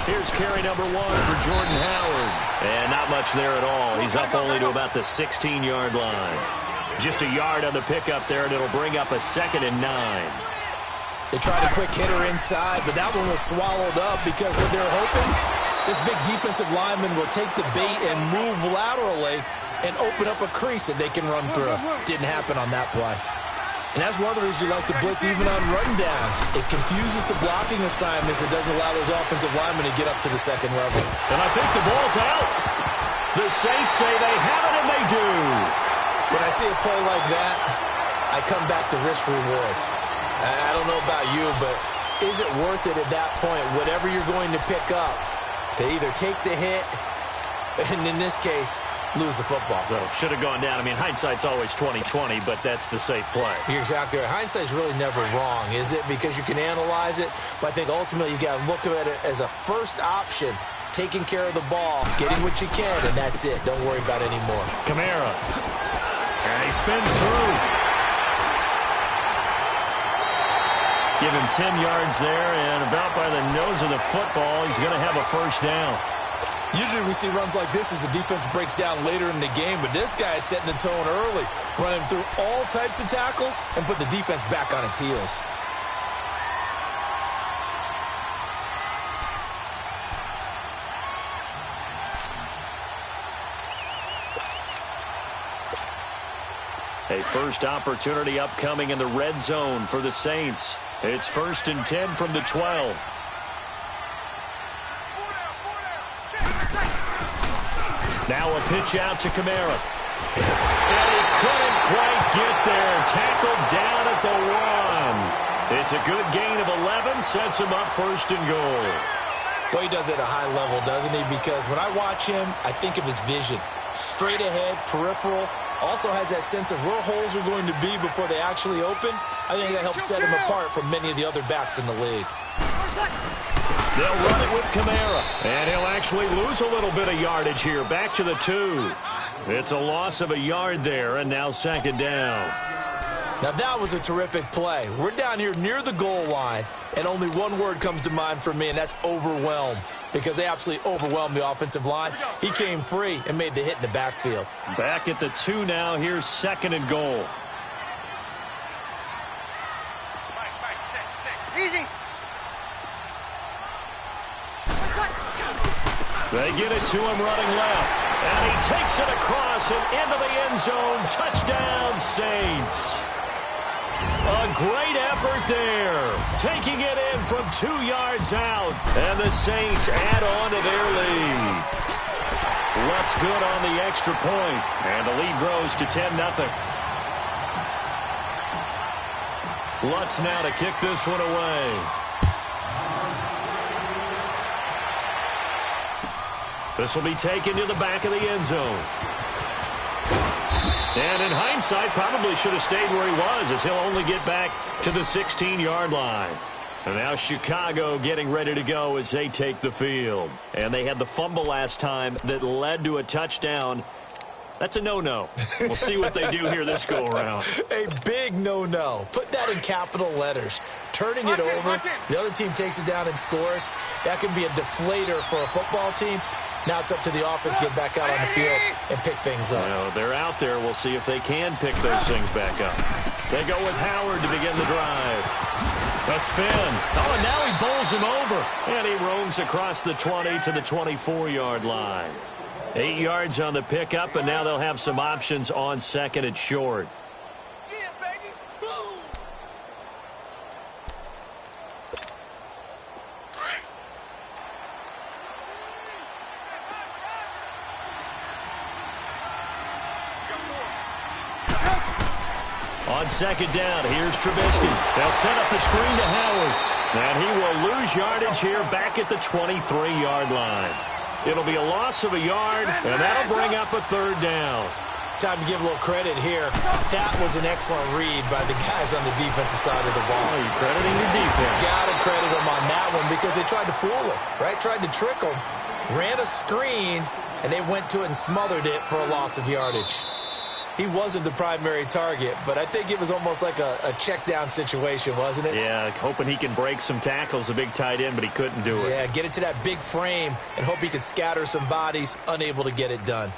Here's carry number 1 for Jordan Howard. And not much there at all. He's up only to about the 16-yard line. Just a yard on the pickup there, and it'll bring up a 2nd and 9. They tried a quick hitter inside, but that one was swallowed up because what they're hoping, this big defensive lineman will take the bait and move laterally and open up a crease that they can run through. Didn't happen on that play. And that's one of the reasons you like to blitz even on run downs. It confuses the blocking assignments. It doesn't allow those offensive linemen to get up to the second level. And I think the ball's out. The Saints say they have it, and they do. When I see a play like that, I come back to risk reward. I don't know about you, but is it worth it at that point, whatever you're going to pick up, to either take the hit, and in this case, lose the football? So should have gone down. I mean, hindsight's always 20/20, but that's the safe play. You're exactly right. Hindsight's really never wrong, is it? Because you can analyze it, but I think ultimately you got to look at it as a first option, taking care of the ball, getting what you can, and that's it. Don't worry about it anymore. Kamara. And he spins through. Give him 10 yards there, and about by the nose of the football, he's going to have a first down. Usually we see runs like this as the defense breaks down later in the game, but this guy is setting the tone early, running through all types of tackles and put the defense back on its heels. A first opportunity upcoming in the red zone for the Saints. It's 1st and 10 from the 12. Now a pitch out to Kamara. And he couldn't quite get there. Tackled down at the 1. It's a good gain of 11. Sets him up 1st and goal. Boy, he does it at a high level, doesn't he? Because when I watch him, I think of his vision. Straight ahead, peripheral. Also has that sense of where holes are going to be before they actually open. I think that helps set him apart from many of the other backs in the league. They'll run it with Kamara. And he'll actually lose a little bit of yardage here. Back to the 2. It's a loss of a yard there, and now 2nd down. Now that was a terrific play. We're down here near the goal line, and only one word comes to mind for me, and that's overwhelmed. Because they absolutely overwhelmed the offensive line. He came free and made the hit in the backfield. Back at the 2 now. Here's 2nd and goal. Easy. They get it to him running left. And he takes it across and into the end zone. Touchdown, Saints. A great effort there. Taking it in from 2 yards out. And the Saints add on to their lead. Lutz good on the extra point. And the lead grows to 10-0. Lutz now to kick this one away. This will be taken to the back of the end zone. And in hindsight, probably should have stayed where he was, as he'll only get back to the 16-yard line. And now Chicago getting ready to go as they take the field. And they had the fumble last time that led to a touchdown. That's a no-no. We'll see what they do here this go-around. A big no-no. Put that in capital letters. Turning it over, the other team takes it down and scores. That can be a deflator for a football team. Now it's up to the offense to get back out on the field and pick things up. Well, they're out there. We'll see if they can pick those things back up. They go with Howard to begin the drive. A spin. Oh, and now he bowls him over. And he roams across the 20 to the 24-yard line. 8 yards on the pickup, and now they'll have some options on 2nd and short. On 2nd down, here's Trubisky. They'll set up the screen to Howard. And he will lose yardage here back at the 23-yard line. It'll be a loss of a yard, and that'll bring up a 3rd down. Time to give a little credit here. That was an excellent read by the guys on the defensive side of the ball. Oh, you're crediting your defense. Got to credit them on that one because they tried to fool him, right? Tried to trick him. Ran a screen, and they went to it and smothered it for a loss of yardage. he wasn't the primary target, but I think it was almost like a check down situation, wasn't it? Yeah, hoping he can break some tackles, a big tight end, but he couldn't do it. Yeah, get it to that big frame and hope he could scatter some bodies, unable to get it done.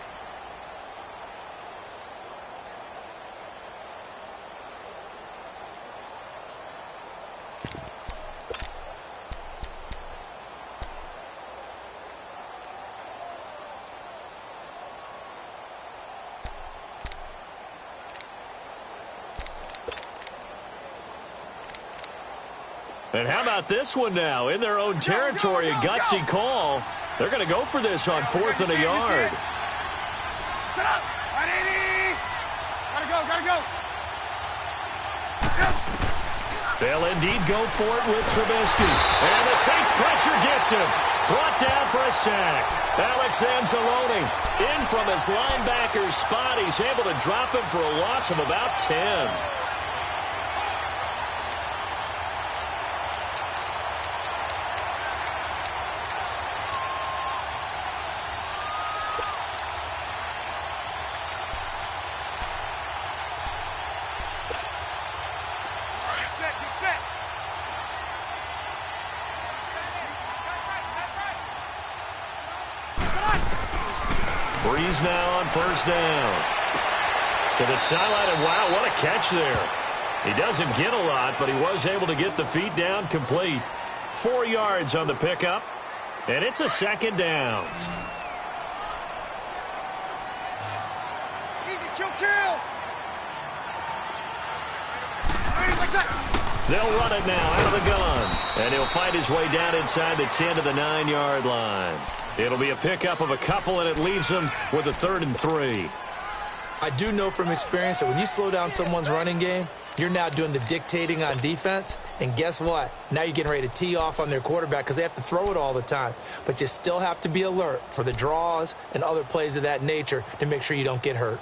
And how about this one now? In their own territory, a gutsy call. They're going to go for this on 4th and a yard. Set up! 180! Gotta go! They'll indeed go for it with Trubisky. And the Saints pressure gets him. Brought down for a sack. Alex Anzalone in from his linebacker's spot. He's able to drop him for a loss of about 10. Breeze now on 1st down. To the sideline, and wow, what a catch there. He doesn't get a lot, but he was able to get the feet down complete. 4 yards on the pickup, and it's a 2nd down. Easy, kill! They'll run it now out of the gun, and he'll fight his way down inside the 10 to the 9-yard line. It'll be a pickup of a couple, and it leaves them with a 3rd and 3. I do know from experience that when you slow down someone's running game, you're now doing the dictating on defense. And guess what? Now you're getting ready to tee off on their quarterback because they have to throw it all the time. But you still have to be alert for the draws and other plays of that nature to make sure you don't get hurt.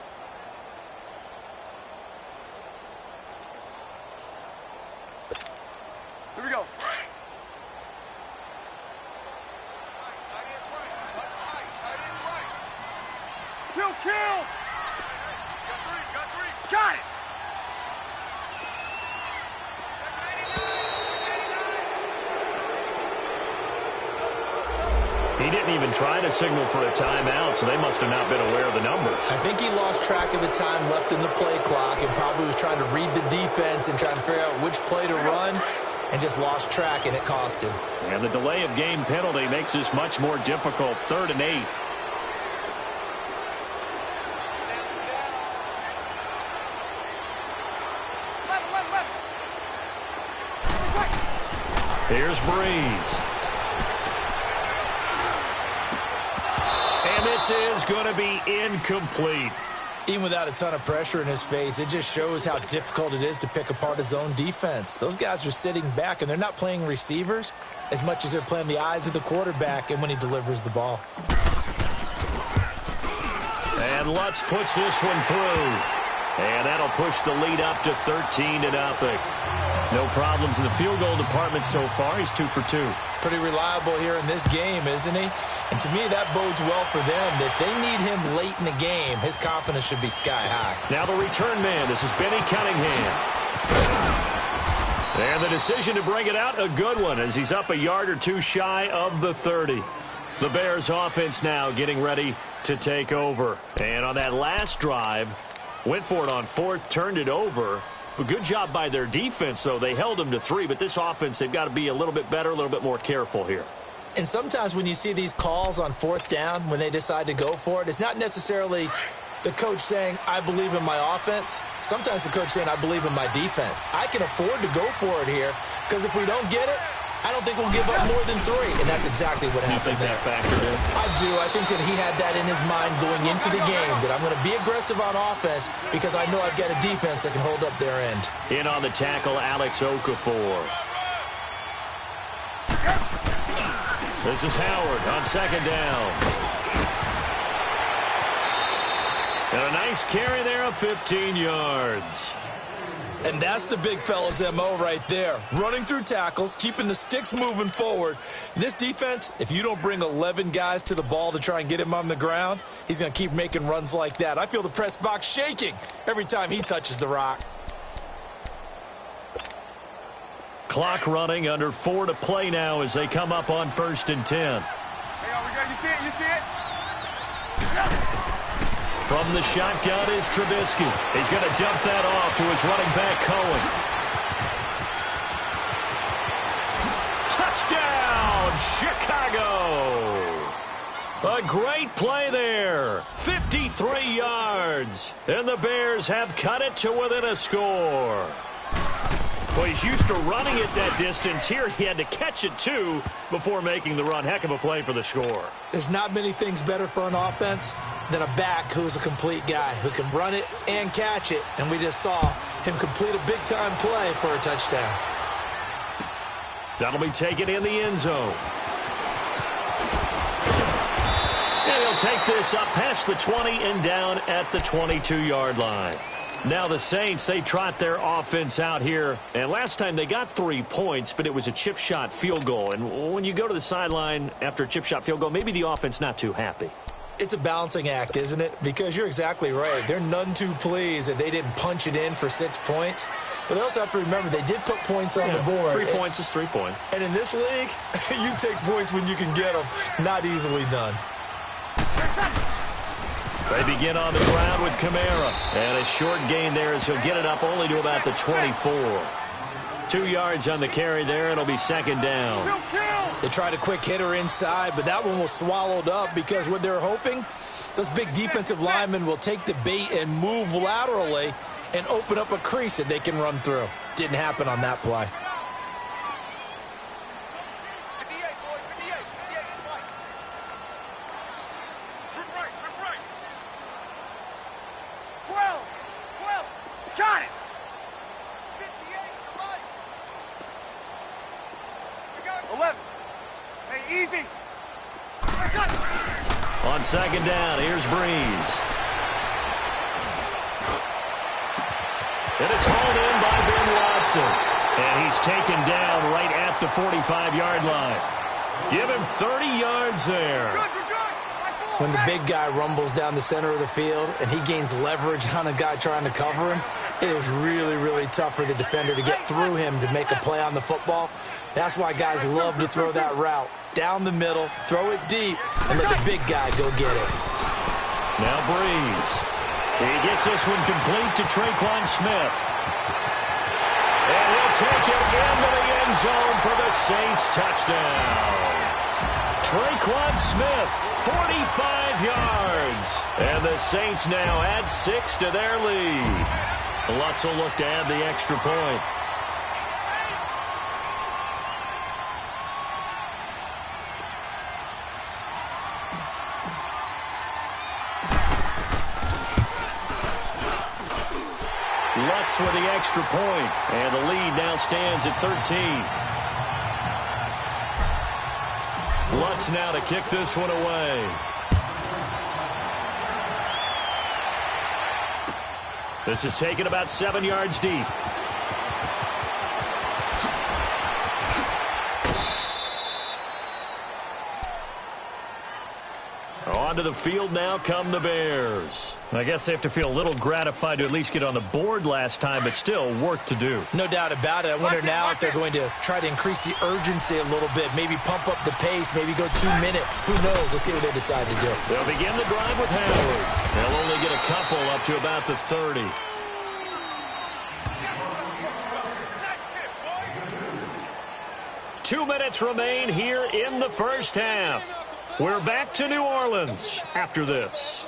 Here we go. Kill! Got it! He didn't even try to signal for a timeout, so they must have not been aware of the numbers. I think he lost track of the time left in the play clock and probably was trying to read the defense and trying to figure out which play to run and just lost track, and it cost him. And the delay of game penalty makes this much more difficult. 3rd and 8. Here's Breeze. And this is going to be incomplete. Even without a ton of pressure in his face, it just shows how difficult it is to pick apart his own defense. Those guys are sitting back, and they're not playing receivers as much as they're playing the eyes of the quarterback and when he delivers the ball. And Lutz puts this one through. And that'll push the lead up to 13-0. No problems in the field goal department so far. He's 2 for 2. Pretty reliable here in this game, isn't he? And to me, that bodes well for them. If they need him late in the game, his confidence should be sky high. Now the return man. This is Benny Cunningham. And the decision to bring it out, a good one, as he's up a yard or two shy of the 30. The Bears offense now getting ready to take over. And on that last drive, went for it on 4th, turned it over. But good job by their defense, though. They held them to 3, but this offense, they've got to be a little bit better, a little bit more careful here. And sometimes when you see these calls on 4th down, when they decide to go for it, it's not necessarily the coach saying, I believe in my offense. Sometimes the coach saying, I believe in my defense. I can afford to go for it here because if we don't get it, I don't think we'll give up more than 3. And that's exactly what happened there. You think that factored in? I do. I think that he had that in his mind going into the game, that I'm going to be aggressive on offense because I know I've got a defense that can hold up their end. In on the tackle, Alex Okafor. This is Howard on 2nd down. And a nice carry there of 15 yards. And that's the big fella's MO right there. Running through tackles, keeping the sticks moving forward. This defense, if you don't bring 11 guys to the ball to try and get him on the ground, he's going to keep making runs like that. I feel the press box shaking every time he touches the rock. Clock running, under 4 to play now as they come up on 1st and 10. Hang on, we got, you see it, you see it? From the shotgun is Trubisky. He's going to dump that off to his running back, Cohen. Touchdown, Chicago! A great play there. 53 yards. And the Bears have cut it to within a score. Well, he's used to running it that distance. Here he had to catch it, too, before making the run. Heck of a play for the score. There's not many things better for an offense than a back who's a complete guy who can run it and catch it. And we just saw him complete a big-time play for a touchdown. That'll be taken in the end zone. And he'll take this up past the 20 and down at the 22-yard line. Now the Saints, they trot their offense out here. And last time they got 3 points, but it was a chip shot field goal. And when you go to the sideline after a chip shot field goal, maybe the offense not too happy. It's a balancing act, isn't it? Because you're exactly right. They're none too pleased that they didn't punch it in for 6 points. But they also have to remember they did put points on the board. 3 points is 3 points. And in this league, you take points when you can get them. Not easily done. They begin on the ground with Kamara. And a short gain there as he'll get it up only to about the 24. 2 yards on the carry there. It'll be 2nd down. They tried a quick hitter inside, but that one was swallowed up because what they're hoping, those big defensive linemen will take the bait and move laterally and open up a crease that they can run through. Didn't happen on that play. Got it! Hey, easy. On 2nd down, here's Breeze. And it's hauled in by Ben Watson. And he's taken down right at the 45-yard line. Give him 30 yards there. When the big guy rumbles down the center of the field and he gains leverage on a guy trying to cover him, it is really, really tough for the defender to get through him to make a play on the football. That's why guys love to throw that route. Down the middle, throw it deep, and let the big guy go get it. Now Breeze. He gets this one complete to Tre'Quan Smith. And he'll take it into the end zone for the Saints touchdown. Tre'Quan Smith, 45 yards. And the Saints now add 6 to their lead. Lutz will look to add the extra point. Lutz with the extra point. And the lead now stands at 13. Lutz now to kick this one away. This is taken about 7 yards deep. Onto the field now come the Bears. I guess they have to feel a little gratified to at least get on the board last time, but still work to do. No doubt about it. I wonder now if they're going to try to increase the urgency a little bit, maybe pump up the pace, maybe go 2 minute. Who knows? Let's see what they decide to do. They'll begin the drive with Howard. They'll only get a couple up to about the 30. Two minutes remain here in the first half. We're back to New Orleans after this.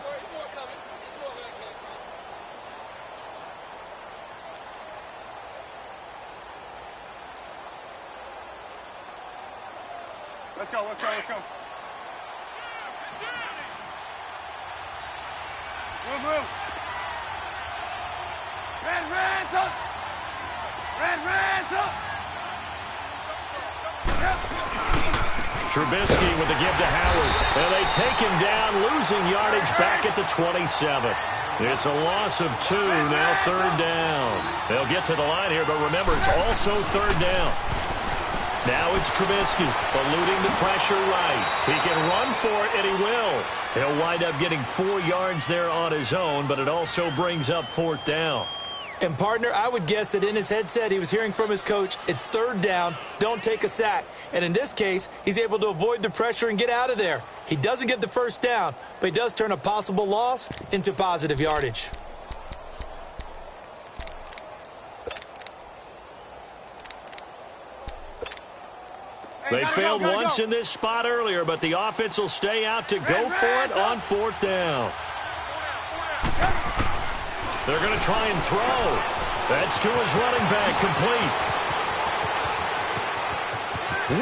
Let's go, let's go, let's go. Move, move. Red Ransom! Red Ransom! Trubisky with the give to Howard. And they take him down, losing yardage back at the 27. It's a loss of 2, now third down. They'll get to the line here, but remember, it's also third down. Now it's Trubisky, eluding the pressure right. He can run for it, and he will. He'll wind up getting 4 yards there on his own, but it also brings up fourth down. And, partner, I would guess that in his headset he was hearing from his coach, it's third down, don't take a sack. And in this case, he's able to avoid the pressure and get out of there. He doesn't get the first down, but he does turn a possible loss into positive yardage. They failed once in this spot earlier, but the offense will stay out to go for it on fourth down. They're going to try and throw. That's to his running back, complete.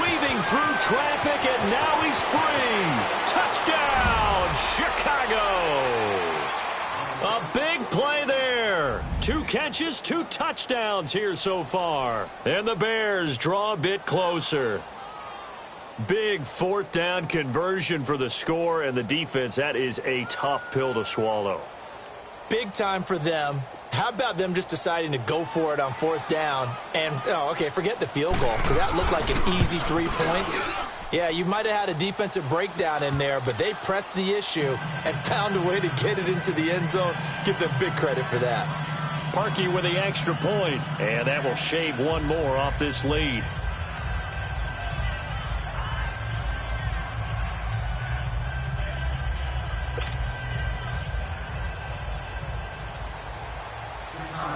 Weaving through traffic, and now he's free. Touchdown, Chicago. A big play there. 2 catches, 2 touchdowns here so far. And the Bears draw a bit closer. Big fourth down conversion for the score, and the defense, that is a tough pill to swallow. Big time for them. How about them just deciding to go for it on fourth down? And, forget the field goal, because that looked like an easy 3 points. Yeah, you might have had a defensive breakdown in there, but they pressed the issue and found a way to get it into the end zone. Give them big credit for that. Parkey with the extra point, and that will shave 1 more off this lead.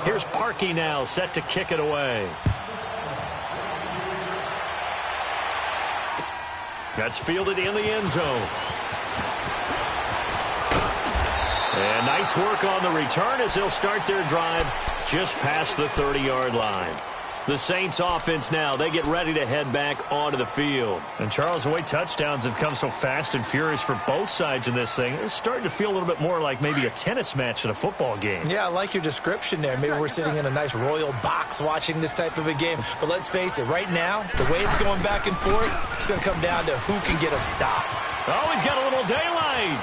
Here's Parkey now, set to kick it away. That's fielded in the end zone. And nice work on the return as they'll start their drive just past the 30-yard line. The Saints offense now, they get ready to head back onto the field. And Charles, the way touchdowns have come so fast and furious for both sides in this thing, it's starting to feel a little bit more like maybe a tennis match in a football game. Yeah, I like your description there. Maybe we're sitting in a nice royal box watching this type of a game. But let's face it, right now, the way it's going back and forth, it's going to come down to who can get a stop. Oh, he's got a little daylight.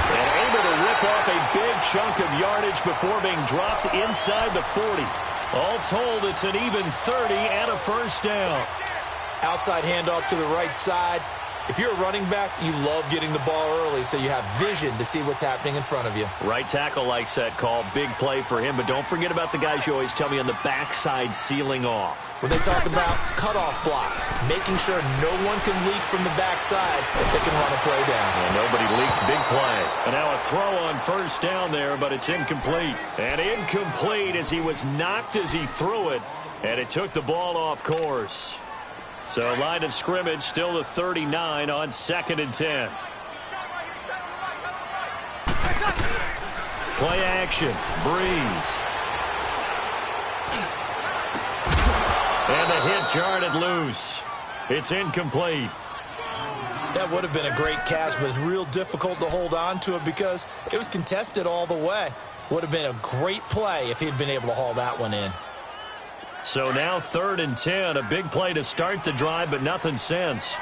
And able to rip off a big chunk of yardage before being dropped inside the 40. All told, it's an even 30 and a first down. Outside handoff to the right side. If you're a running back, you love getting the ball early so you have vision to see what's happening in front of you. Right tackle likes that call. Big play for him, but don't forget about the guys you always tell me on the backside sealing off. When they talk about cutoff blocks, making sure no one can leak from the backside if they can run a play down. And nobody leaked. Big play. And now a throw on first down there, but it's incomplete. And incomplete as he was knocked as he threw it, and it took the ball off course. So line of scrimmage still the 39 on 2nd and 10. Play action. Breeze. And the hit jarred it loose. It's incomplete. That would have been a great catch, but it's real difficult to hold on to it because it was contested all the way. Would have been a great play if he'd been able to haul that one in. So now 3rd and 10, a big play to start the drive, but nothing since.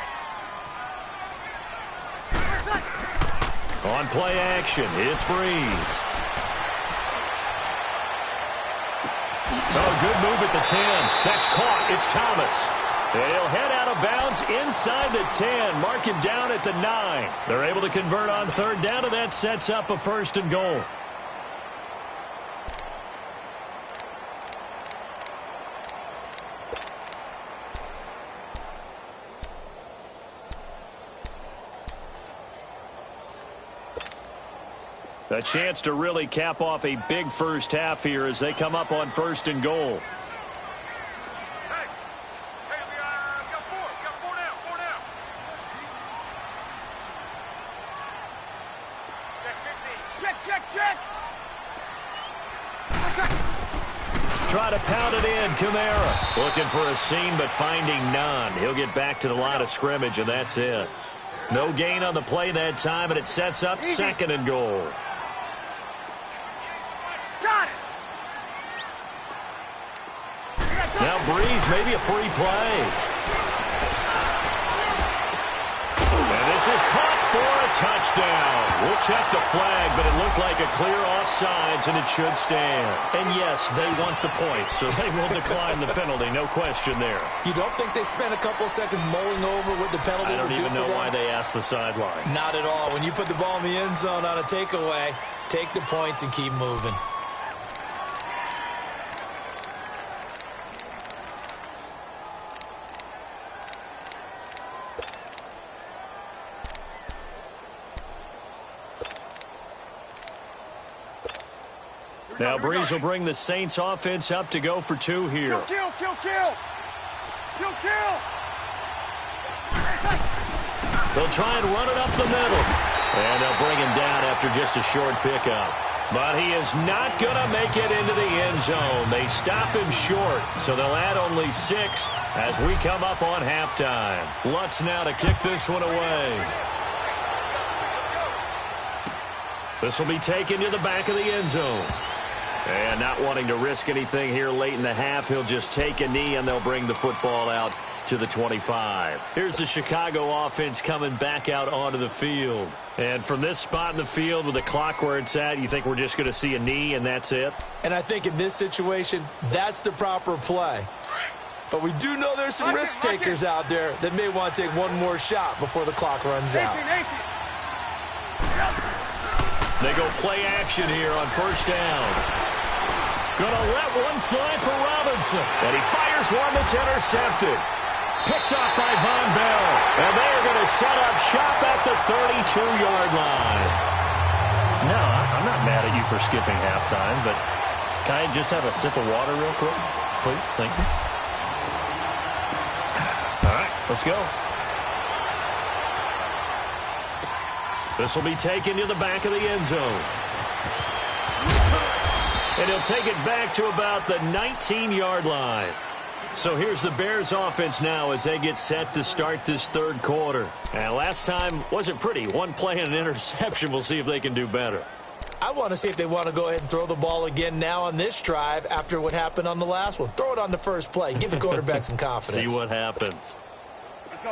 On play action, it's Breeze. Oh, good move at the 10. That's caught. It's Thomas. And he'll head out of bounds inside the 10. Mark him down at the 9. They're able to convert on 3rd down, and that sets up a 1st and goal. A chance to really cap off a big first half here as they come up on 1st and goal. Hey, we got four down. Check. Try to pound it in, Kamara. Looking for a seam, but finding none. He'll get back to the line of scrimmage, and that's it. No gain on the play that time, and it sets up 2nd and goal. Got it. Now Breeze, maybe a free play. And this is caught for a touchdown. We'll check the flag, but it looked like a clear offsides, and it should stand. And yes, they want the points, so they will decline the penalty. No question there. You don't think they spent a couple seconds mulling over what the penalty I don't would do even for know them? why they asked the sideline. Not at all. When you put the ball in the end zone on a takeaway, take the points and keep moving. Now Breeze will bring the Saints offense up to go for two here. Kill, kill, kill, kill, kill. They'll try and run it up the middle. And they'll bring him down after just a short pickup. But he is not going to make it into the end zone. They stop him short, so they'll add only 6 as we come up on halftime. Lutz now to kick this one away. This will be taken to the back of the end zone. And not wanting to risk anything here late in the half, he'll just take a knee and they'll bring the football out to the 25. Here's the Chicago offense coming back out onto the field. And from this spot in the field with the clock where it's at, you think we're just going to see a knee and that's it? And I think in this situation, that's the proper play. But we do know there's some risk takers out there that may want to take one more shot before the clock runs out. They go play action here on first down. Gonna let one fly for Robinson. And he fires one that's intercepted. Picked up by Von Bell. And they're going to set up shop at the 32-yard line. No, I'm not mad at you for skipping halftime, but can I just have a sip of water real quick? Please, thank you. All right, let's go. This will be taken to the back of the end zone. And he'll take it back to about the 19-yard line. So here's the Bears offense now as they get set to start this third quarter. And last time wasn't pretty. One play and an interception. We'll see if they can do better. I want to see if they want to go ahead and throw the ball again now on this drive after what happened on the last one. Throw it on the first play. Give the quarterback some confidence. See what happens.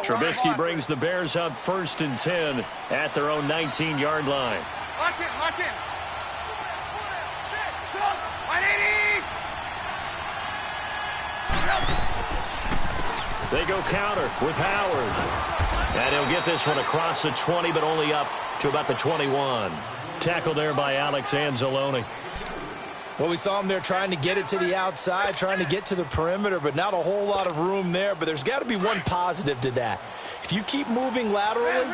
Trubisky brings the Bears up 1st and 10 at their own 19-yard line. Lock in, lock in. They go counter with Howard. And he'll get this one across the 20, but only up to about the 21. Tackled there by Alex Anzalone. Well, we saw him there trying to get it to the outside, trying to get to the perimeter, but not a whole lot of room there. But there's got to be one positive to that. If you keep moving laterally,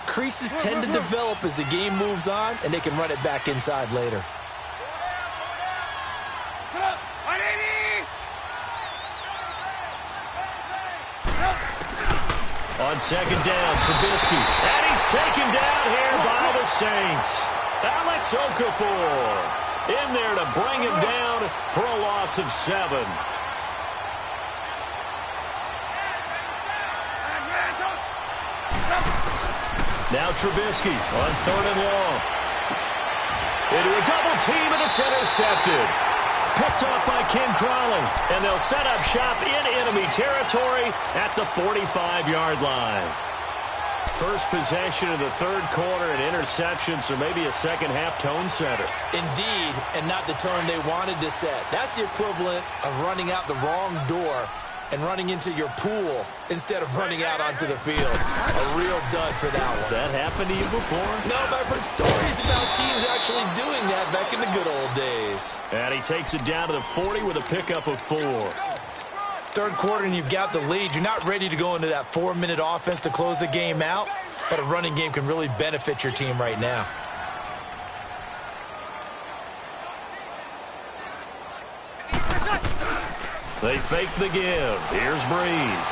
creases tend to develop as the game moves on, and they can run it back inside later. On second down, Trubisky. And he's taken down here by the Saints. Alex Okafor in there to bring him down for a loss of 7. Now Trubisky on 3rd and long. Into a double team, and it's intercepted. Picked off by Ken Crawley. And they'll set up shop in enemy territory at the 45-yard line. First possession of the third quarter, an interception, so maybe a second-half tone setter. Indeed, and not the tone they wanted to set. That's the equivalent of running out the wrong door and running into your pool instead of running out onto the field. A real dud for that one. Has that happened to you before? No, but I've heard stories about teams actually doing that back in the good old days. And he takes it down to the 40 with a pickup of 4. Third quarter and you've got the lead. You're not ready to go into that 4-minute offense to close the game out, but a running game can really benefit your team right now. They fake the give. Here's Breeze.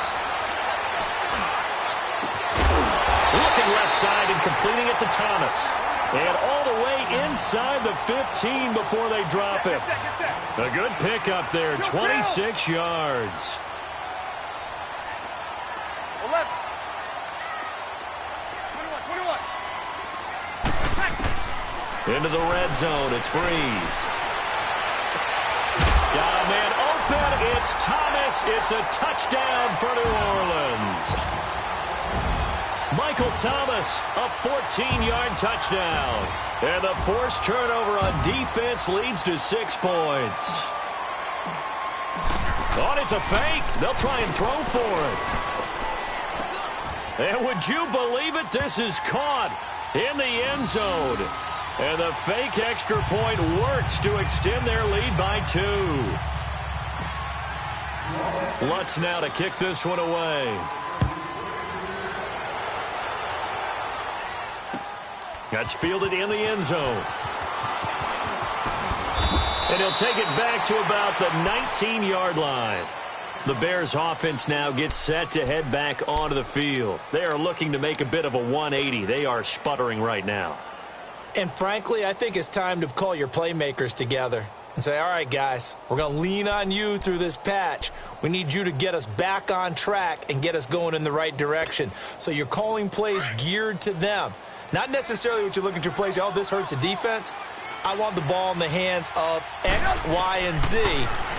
Looking left side and completing it to Thomas. And all the way inside the 15 before they drop it. A good pickup there, 26 yards. 11. 21. Into the red zone, it's Breeze. Got a man open, it's Thomas. It's a touchdown for New Orleans. Michael Thomas, a 14-yard touchdown. And the forced turnover on defense leads to 6 points. Oh, it's a fake. They'll try and throw for it. And would you believe it? This is caught in the end zone. And the fake extra point works to extend their lead by 2. Lutz now to kick this one away. That's fielded in the end zone. And he'll take it back to about the 19-yard line. The Bears offense now gets set to head back onto the field. They are looking to make a bit of a 180. They are sputtering right now. And frankly, I think it's time to call your playmakers together and say, all right, guys, we're going to lean on you through this patch. We need you to get us back on track and get us going in the right direction. So you're calling plays geared to them. Not necessarily what you look at your plays, oh, this hurts the defense. I want the ball in the hands of X, Y, and Z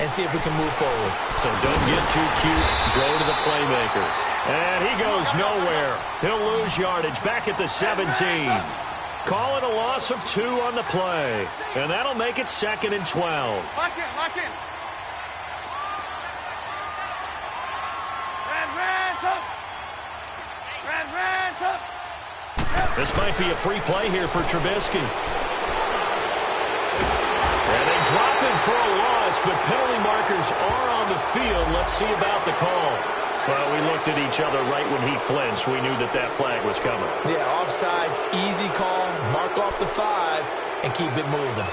and see if we can move forward. So don't get too cute. Go to the playmakers. And he goes nowhere. He'll lose yardage back at the 17. Call it a loss of 2 on the play. And that'll make it 2nd and 12. Lock in, lock in. Ran, up. This might be a free play here for Trubisky. And they drop him for a loss, but penalty markers are on the field. Let's see about the call. Well, we looked at each other right when he flinched. We knew that flag was coming. Yeah, offsides, easy call, mark off the 5, and keep it moving.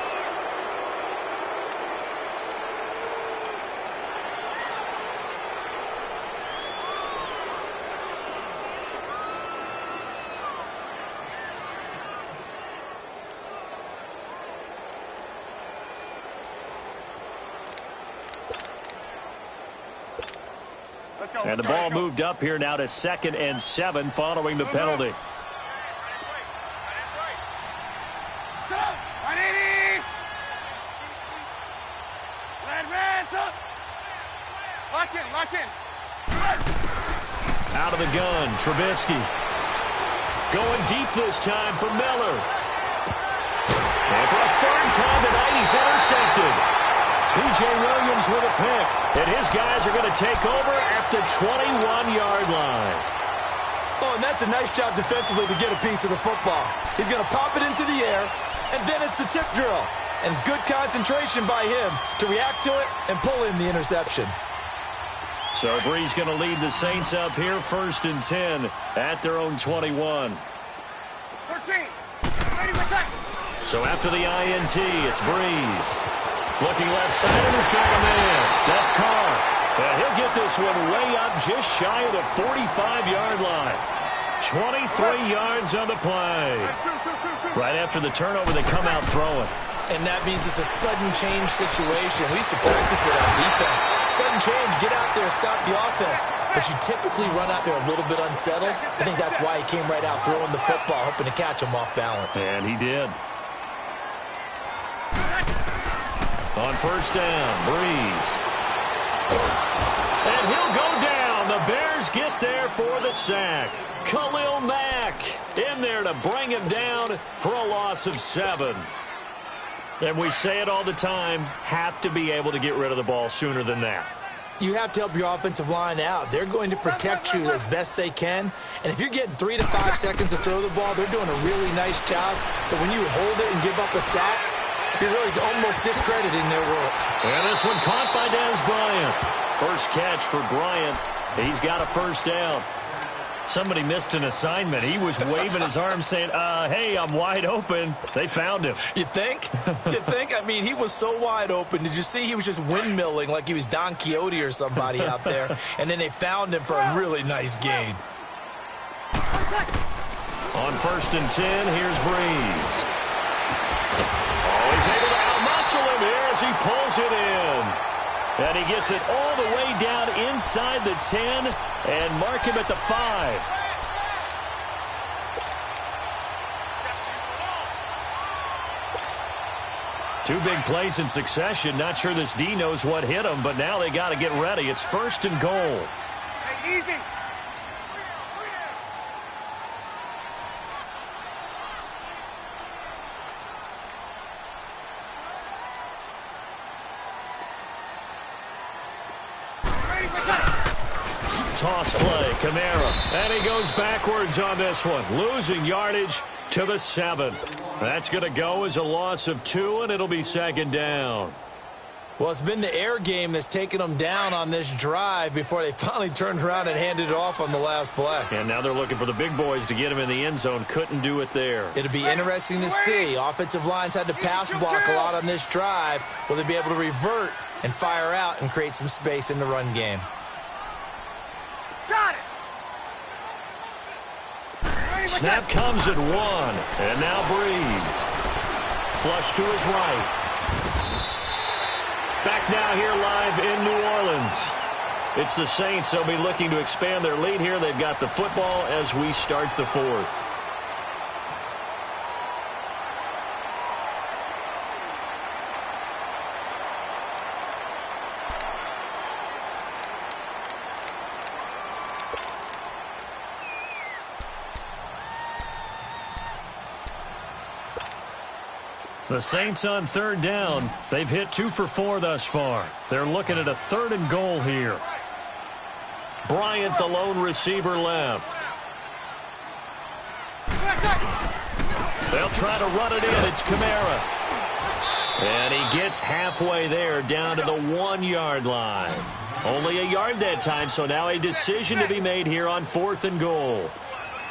And the ball moved up here now to 2nd and 7 following the penalty. Lock in. Out of the gun, Trubisky. Going deep this time for Miller. And for a 3rd time tonight, he's intercepted. P.J. Williams with a pick. And his guys are going to take over at the 21-yard line. Oh, and that's a nice job defensively to get a piece of the football. He's going to pop it into the air, and then it's the tip drill. And good concentration by him to react to it and pull in the interception. So Brees going to lead the Saints up here, 1st and 10 at their own 21. 13. Ready for attack. So after the INT, it's Brees. Looking left side, and he's got a man. That's Carr. And he'll get this one way up just shy of the 45-yard line. 23 yards on the play. Right after the turnover, they come out throwing. And that means it's a sudden change situation. We used to practice it on defense. Sudden change, get out there, stop the offense. But you typically run out there a little bit unsettled. I think that's why he came right out throwing the football, hoping to catch him off balance. And he did. On 1st down, Brees. And he'll go down. The Bears get there for the sack. Khalil Mack in there to bring him down for a loss of 7. And we say it all the time, have to be able to get rid of the ball sooner than that. You have to help your offensive line out. They're going to protect you as best they can. And if you're getting 3 to 5 seconds to throw the ball, they're doing a really nice job. But when you hold it and give up a sack, you're really almost discrediting their work. And this one caught by Dez Bryant. First catch for Bryant. He's got a 1st down. Somebody missed an assignment. He was waving his arms saying, hey, I'm wide open. They found him. You think? You think? I mean, he was so wide open. Did you see he was just windmilling like he was Don Quixote or somebody out there? And then they found him for a really nice gain. On 1st and 10, here's Brees. Oh, he's able to out-muscle him here as he pulls it in. And he gets it all the way down inside the 10 and mark him at the 5. Two big plays in succession. Not sure this D knows what hit him, but now they got to get ready. It's 1st and goal. Hey, easy. toss play. Kamara. And he goes backwards on this one. Losing yardage to the 7. That's going to go as a loss of 2, and it'll be second down. Well, it's been the air game that's taken them down on this drive before they finally turned around and handed it off on the last play. And now they're looking for the big boys to get him in the end zone. Couldn't do it there. It'll be interesting to see. Offensive lines had to pass block a lot on this drive. Will they be able to revert and fire out and create some space in the run game? Got it. Snap comes at 1. And now Breeze. Flush to his right. Back now here live in New Orleans. It's the Saints. They'll be looking to expand their lead here. They've got the football as we start the 4th. The Saints on 3rd down. They've hit 2 for 4 thus far. They're looking at a 3rd and goal here. Bryant, the lone receiver, left. They'll try to run it in. It's Kamara. And he gets halfway there down to the 1-yard line. Only a yard that time, so now a decision to be made here on 4th and goal.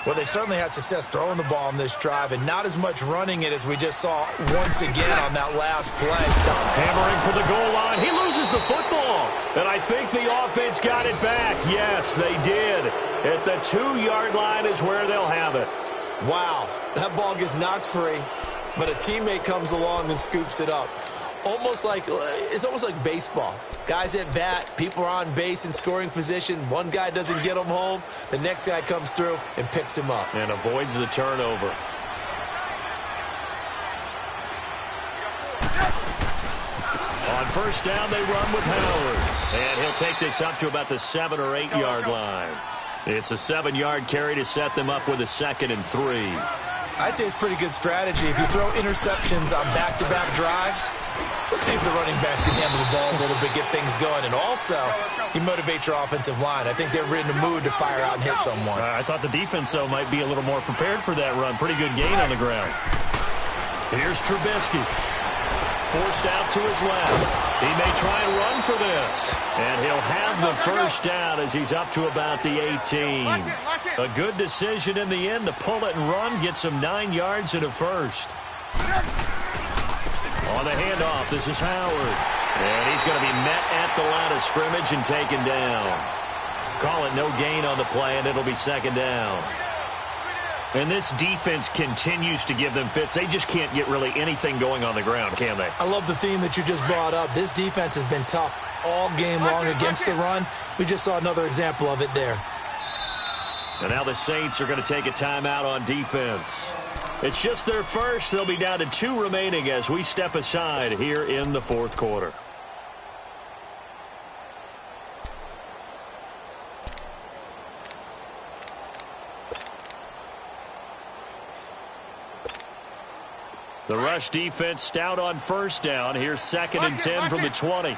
Well, they certainly had success throwing the ball on this drive and not as much running it as we just saw once again on that last play. Hammering for the goal line. He loses the football. And I think the offense got it back. Yes, they did. At the 2-yard line is where they'll have it. Wow, that ball gets knocked free, but a teammate comes along and scoops it up. It's almost like baseball. Guys at bat, people are on base in scoring position. One guy doesn't get him home. The next guy comes through and picks him up. And avoids the turnover. On 1st down, they run with Howard. And he'll take this up to about the 7 or 8 yard line. It's a 7-yard carry to set them up with a 2nd and 3. I'd say it's pretty good strategy. If you throw interceptions on back-to-back drives, let's see if the running backs can handle the ball a little bit, get things going. And also, you motivate your offensive line. I think they're in the mood to fire out and hit someone. I thought the defense, though, might be a little more prepared for that run. Pretty good gain on the ground. Here's Trubisky. Forced out to his left. He may try and run for this. And he'll have the 1st down as he's up to about the 18. A good decision in the end to pull it and run. Get some 9 yards and a 1st. On the handoff, this is Howard. And he's going to be met at the line of scrimmage and taken down. Call it no gain on the play, and it'll be 2nd down. And this defense continues to give them fits. They just can't get really anything going on the ground, can they? I love the theme that you just brought up. This defense has been tough all game long against the run. We just saw another example of it there. And now the Saints are going to take a timeout on defense. It's just their first. They'll be down to 2 remaining as we step aside here in the 4th quarter. The rush defense stout on 1st down. Here's 2nd and 10 from the 20. 18.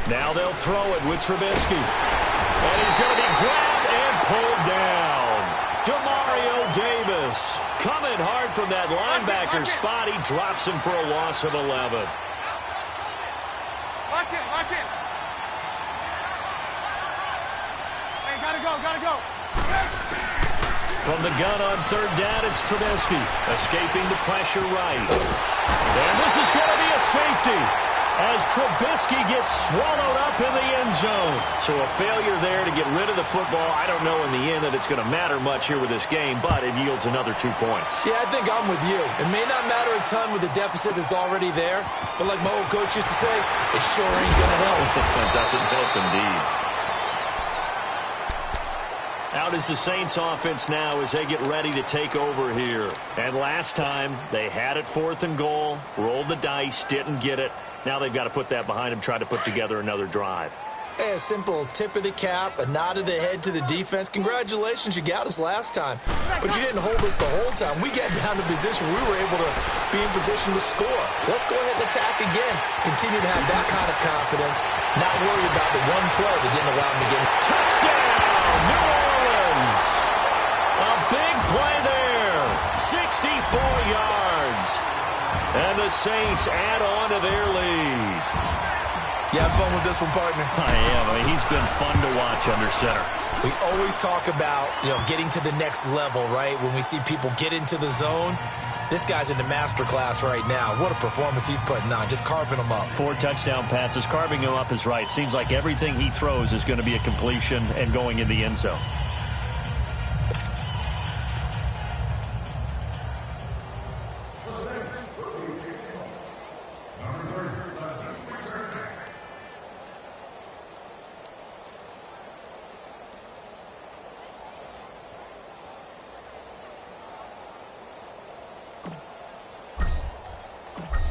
Now they'll throw it with Trubisky. And he's going to be grabbed and pulled down. Demario Davis coming hard from that linebacker spot. He drops him for a loss of 11. Lock in. Hey, gotta go. From the gun on 3rd down, it's Trubisky. Escaping the pressure right. And this is going to be a safety as Trubisky gets swallowed up in the end zone. So a failure there to get rid of the football. I don't know in the end that it's going to matter much here with this game, but it yields another 2 points. Yeah, I think I'm with you. It may not matter a ton with the deficit that's already there, but like my old coach used to say, it sure ain't going to help. It doesn't help indeed. Out is the Saints offense now as they get ready to take over here. And last time, they had it 4th and goal, rolled the dice, didn't get it. Now they've got to put that behind them, try to put together another drive. Hey, a simple tip of the cap, a nod of the head to the defense. Congratulations, you got us last time. But you didn't hold us the whole time. We got down to position. We were able to be in position to score. Let's go ahead and attack again. Continue to have that kind of confidence. Not worry about the one play that didn't allow them to get. Touchdown, New Orleans. A big play there. 64 yards. And the Saints add on to their lead. You have fun with this one, partner? I am. I mean, he's been fun to watch under center. We always talk about, getting to the next level, right? When we see people get into the zone, this guy's in the master class right now. What a performance he's putting on, just carving them up. 4 touchdown passes. Carving him up is right. Seems like everything he throws is going to be a completion and going in the end zone.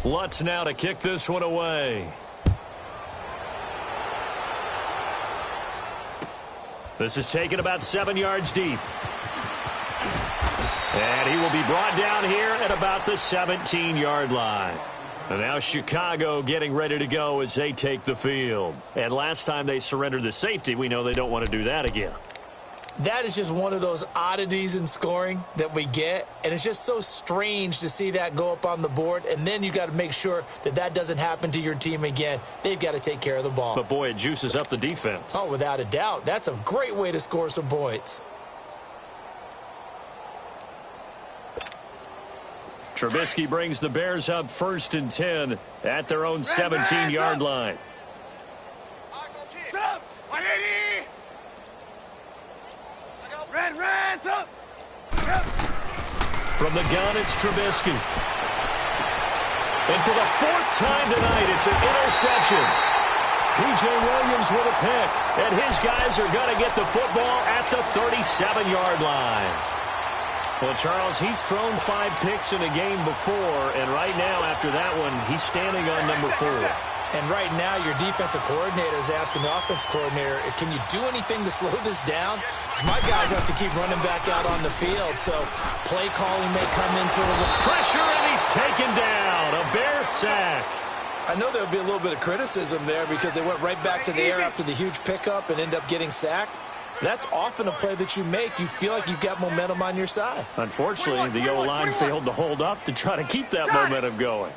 Lutz now to kick this one away. This is taken about 7 yards deep. And he will be brought down here at about the 17-yard line. And now Chicago getting ready to go as they take the field. And last time they surrendered the safety, we know they don't want to do that again. That is just one of those oddities in scoring that we get, and it's just so strange to see that go up on the board, and then you got to make sure that that doesn't happen to your team again. They've got to take care of the ball. But, boy, it juices up the defense. Oh, without a doubt. That's a great way to score some points. Trubisky brings the Bears up 1st and 10 at their own 17-yard line. From the gun, it's Trubisky. And for the 4th time tonight, it's an interception. P.J. Williams with a pick. And his guys are going to get the football at the 37-yard line. Well, Charles, he's thrown 5 picks in a game before, and right now, after that one, he's standing on number 4. And right now, your defensive coordinator is asking the offensive coordinator, can you do anything to slow this down? Because my guys have to keep running back out on the field, so play calling may come into a little pressure, and he's taken down. A Bear sack. I know there'll be a little bit of criticism there because they went right back to the air after the huge pickup and end up getting sacked. That's often a play that you make. You feel like you've got momentum on your side. Unfortunately, the O-line failed to hold up to try to keep that momentum going.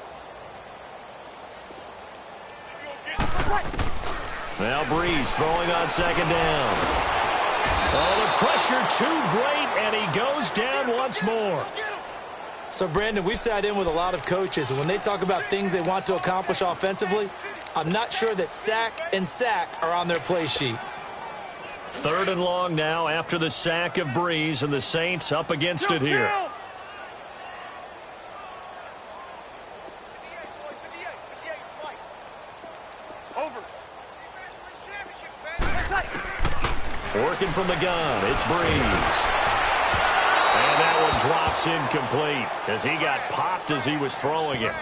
Now Breeze throwing on 2nd down. Oh, the pressure too great, and he goes down once more. So, Brandon, we've sat in with a lot of coaches, and when they talk about things they want to accomplish offensively, I'm not sure that sack and sack are on their play sheet. 3rd and long now after the sack of Breeze, and the Saints up against it here. Working from the gun, it's Breeze. And that one drops incomplete as he got popped as he was throwing it.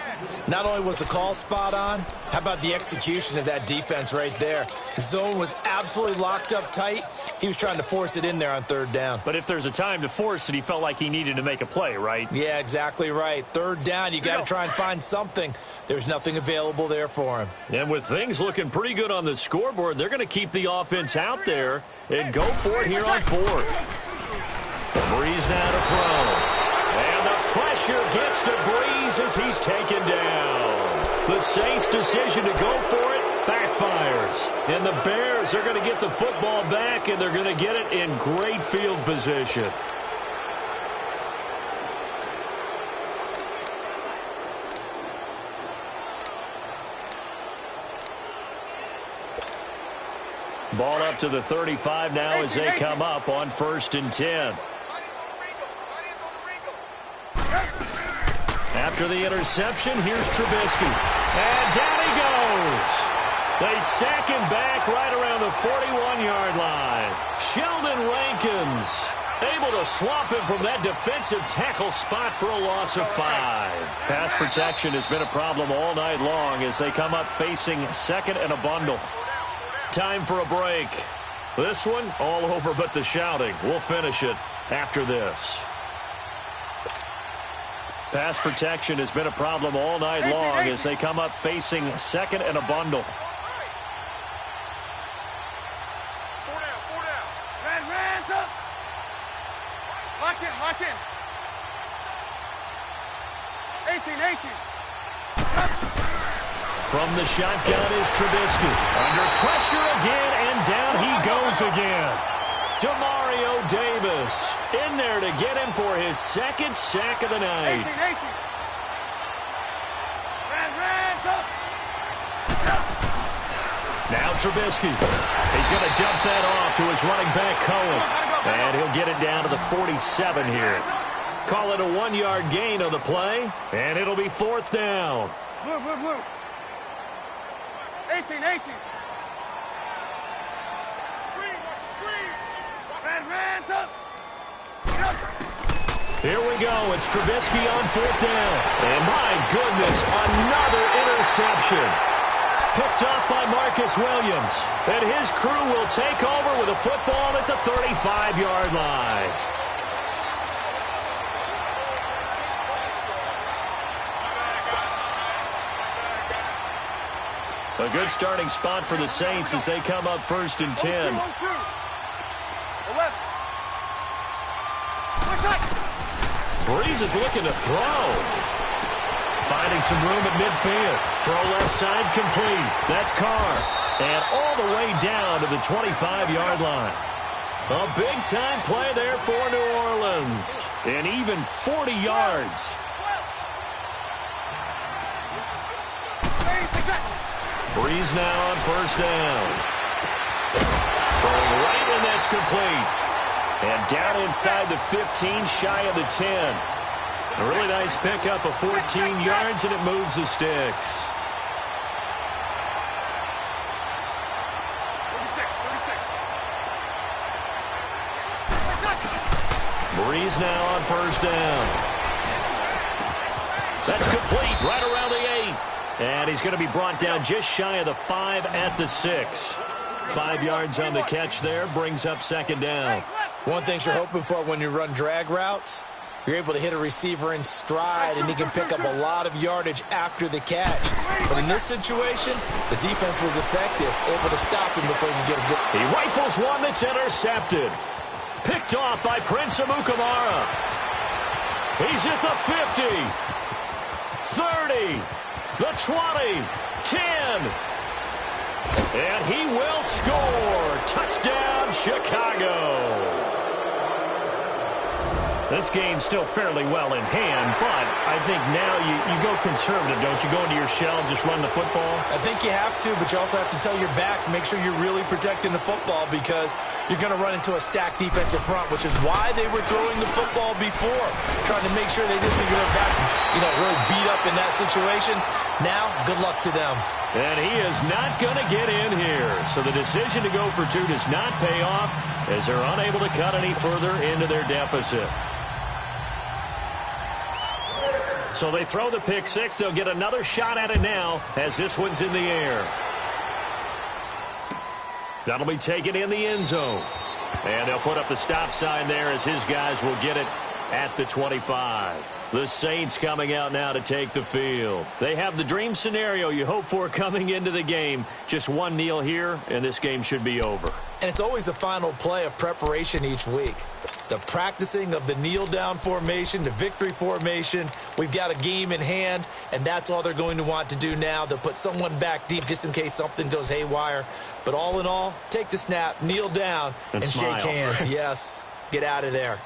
Not only was the call spot on, how about the execution of that defense right there? The zone was absolutely locked up tight. He was trying to force it in there on 3rd down. But if there's a time to force it, he felt like he needed to make a play, right? Yeah, exactly right. 3rd down, you got to try and find something. There's nothing available there for him. And with things looking pretty good on the scoreboard, they're going to keep the offense out there and go for it here on 4th. Breeze now to throw. And the pressure gets to Breeze as he's taken down. The Saints' decision to go for it backfires. And the Bears are going to get the football back, and they're going to get it in great field position. Ball up to the 35 now as they come up on 1st and 10. After the interception, here's Trubisky. And down he goes. They sack him back right around the 41-yard line. Sheldon Rankins able to swap him from that defensive tackle spot for a loss of 5. Pass protection has been a problem all night long as they come up facing 2nd and a bundle. time for a break. This one, all over but the shouting. We'll finish it after this. Pass protection has been a problem all night long as they come up facing second and a bundle. Hands up. Lock in, lock in. 18. From the shotgun is Trubisky. Under pressure again, and down he goes again. Demario Davis in there to get him for his second sack of the night. 18. Hands up. Now Trubisky. He's going to dump that off to his running back, Cohen. And he'll get it down to the 47 here. Call it a 1-yard gain on the play, and it'll be fourth down. Move. 18. Hands up. Here we go. It's Trubisky on fourth down. And my goodness, another interception. Picked up by Marcus Williams. And his crew will take over with a football at the 35-yard line. A good starting spot for the Saints as they come up first and 10. 11. Breeze is looking to throw. Finding some room at midfield. Throw left side complete. That's Carr. And all the way down to the 25-yard line. A big-time play there for New Orleans. And even 40 yards. Breeze now on first down. Throwing right, and that's complete. And down inside the 15, shy of the 10. A really nice pickup of 14 yards, and it moves the sticks. 36. Breeze now on first down. That's complete right around the 8. And he's going to be brought down just shy of the 5 at the 6. 5 yards on the catch there, brings up second down. One thing you're hoping for when you run drag routes, you're able to hit a receiver in stride, and he can pick up a lot of yardage after the catch. But in this situation, the defense was effective, able to stop him before he could get a good... He rifles one that's intercepted. Picked off by Prince Amukamara. He's at the 50, 30, the 20, 10. And he will score. Touchdown, Chicago. This game's still fairly well in hand, but I think now you go conservative, don't you? Go into your shell and just run the football? I think you have to, but you also have to tell your backs, make sure you're really protecting the football because you're going to run into a stacked defensive front, which is why they were throwing the football before, trying to make sure they didn't get their backs, really beat up in that situation. Now, good luck to them. And he is not going to get in here. So the decision to go for two does not pay off as they're unable to cut any further into their deficit. So they throw the pick six. They'll get another shot at it now as this one's in the air. That'll be taken in the end zone. And they'll put up the stop sign there as his guys will get it at the 25. The Saints coming out now to take the field. They have the dream scenario you hope for coming into the game. Just one kneel here, and this game should be over. And it's always the final play of preparation each week. The practicing of the kneel-down formation, the victory formation. We've got a game in hand, and that's all they're going to want to do now. They'll put someone back deep just in case something goes haywire. But all in all, take the snap, kneel down, and shake hands. Yes, get out of there.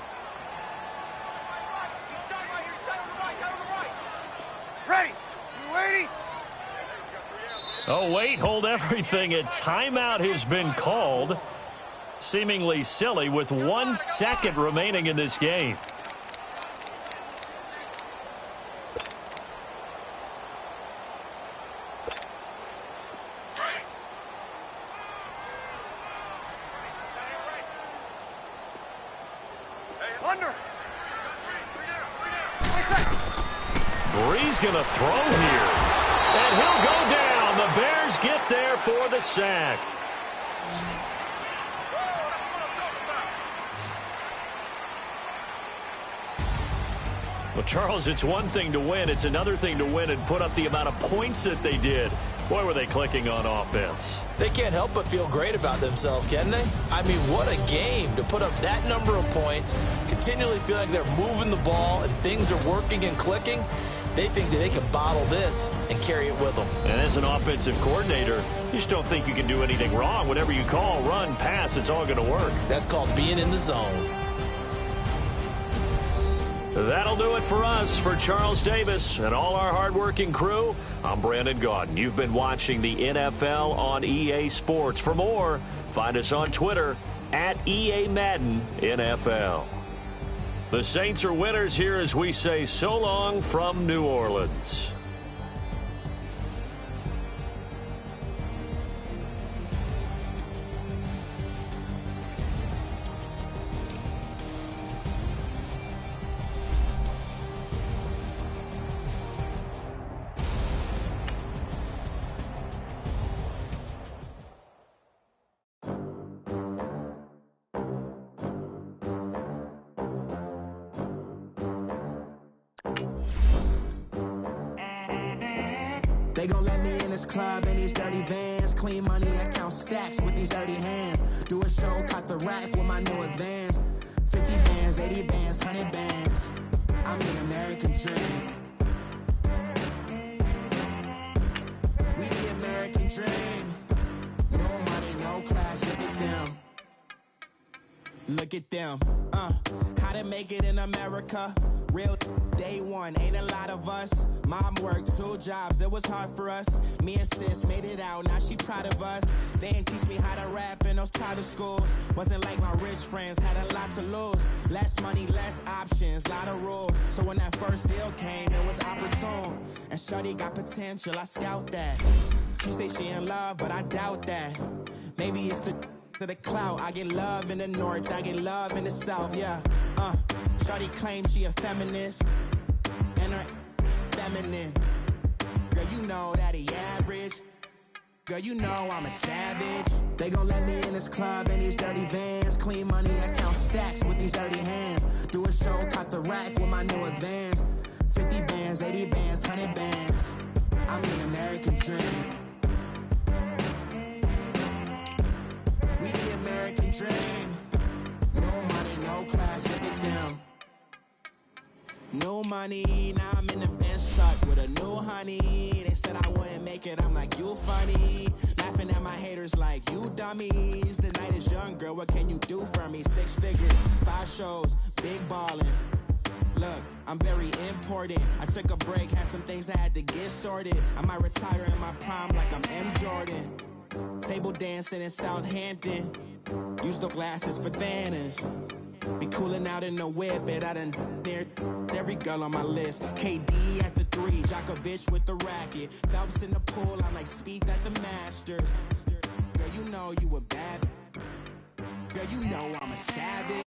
Ready. You waiting? Oh, wait, hold everything. A timeout has been called. Seemingly silly with 1 second remaining in this game. Under. Breeze going to throw here. And he'll go down. The Bears get there for the sack. Well, Charles, it's one thing to win. It's another thing to win and put up the amount of points that they did. Boy, were they clicking on offense. They can't help but feel great about themselves, can they? I mean, what a game to put up that number of points, continually feel like they're moving the ball and things are working and clicking. They think that they can bottle this and carry it with them. And as an offensive coordinator, you just don't think you can do anything wrong. Whatever you call, run, pass, it's all going to work. That's called being in the zone. That'll do it for us. For Charles Davis and all our hardworking crew, I'm Brandon Gaudin. You've been watching the NFL on EA Sports. For more, find us on Twitter at EA Madden NFL. The Saints are winners here as we say so long from New Orleans. They gon' let me in this club in these dirty vans. Clean money, I count stacks with these dirty hands. Do a show, caught the rack with my new advance. 50 bands, 80 bands, 100 bands. I'm the American dream. We the American dream. No money, no class, look at them. Look at them. How to make it in America. Real day one, ain't a lot of us. Mom worked 2 jobs, it was hard for us. Me and sis made it out, now she proud of us. They didn't teach me how to rap in those private schools. Wasn't like my rich friends, had a lot to lose. Less money, less options, lot of rules. So when that first deal came, it was opportune. And shorty got potential, I scout that. She say she in love, but I doubt that. Maybe it's the clout. I get love in the north, I get love in the south, yeah. Shorty claims she a feminist, and her feminine. Girl, you know that he average. Girl, you know I'm a savage. They gon' let me in this club in these dirty vans. Clean money, I count stacks with these dirty hands. Do a show, caught the rack with my new advance. 50 bands, 80 bands, 100 bands. I'm the American dream. We the American dream. No money, no class, look at them. No money, now I'm in the Benz truck with a new honey. They said I wouldn't make it, I'm like, you funny. Laughing at my haters like, you dummies. The night is young, girl, what can you do for me? 6 figures, 5 shows, big ballin'. Look, I'm very important. I took a break, had some things I had to get sorted. I might retire in my prime like I'm M. Jordan. Table dancing in Southampton. Use the glasses for Vanish. Be cooling out in the whip, but I done dared every girl on my list. KD at the 3, Djokovic with the racket. Phelps in the pool, I'm like Speed at the Masters. Girl, you know you a bad. Girl, you know I'm a savage.